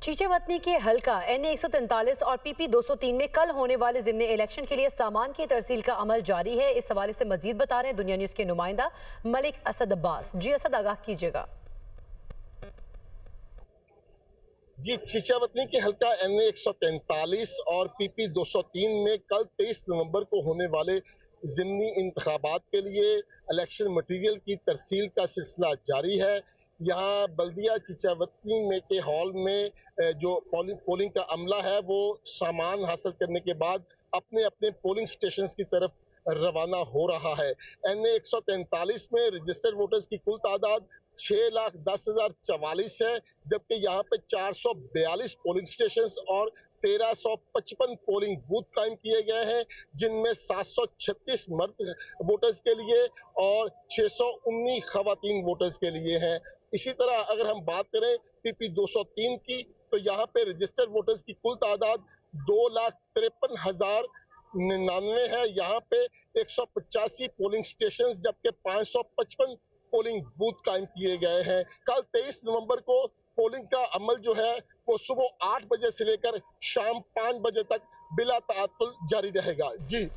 चीचेवतनी के हलका NA 143 और PP 203 में कल होने वाले ज़िमनी इलेक्शन के लिए सामान की तरसील का अमल जारी है। इस हवाले से मजीद बता रहे हैं दुनिया न्यूज़ के नुमाइंदा मलिक असद अब्बास। जी असद, आगाह कीजिएगा। जी, चीचावतनी के हल्का NA 143 और PP 203 में कल 23 नवंबर को होने वाले ज़िमनी इंतखाबात के लिए इलेक्शन मटीरियल की तरसील का सिलसिला जारी है। यहाँ बल्दिया चीचावतनी में के हॉल में जो पोलिंग का अमला है वो सामान हासिल करने के बाद अपने अपने पोलिंग स्टेशन की तरफ रवाना हो रहा है। NA 143 में रजिस्टर्ड वोटर्स की कुल तादाद 6,10,044 है, जबकि यहाँ पे 442 पोलिंग स्टेशन और 1355 पोलिंग बूथ कायम किए गए हैं, जिनमें 736 मर्द वोटर्स के लिए और 619 खवातीन वोटर्स के लिए हैं। इसी तरह अगर हम बात करें PP 203 की, तो यहाँ पे रजिस्टर्ड वोटर्स की कुल तादाद 2,53,099 है। यहाँ पे 185 पोलिंग स्टेशन जबकि 555 पोलिंग बूथ कायम किए गए हैं। कल 23 नवंबर को पोलिंग का अमल जो है वो सुबह 8 बजे से लेकर शाम 5 बजे तक बिला ताअत्तुल जारी रहेगा। जी।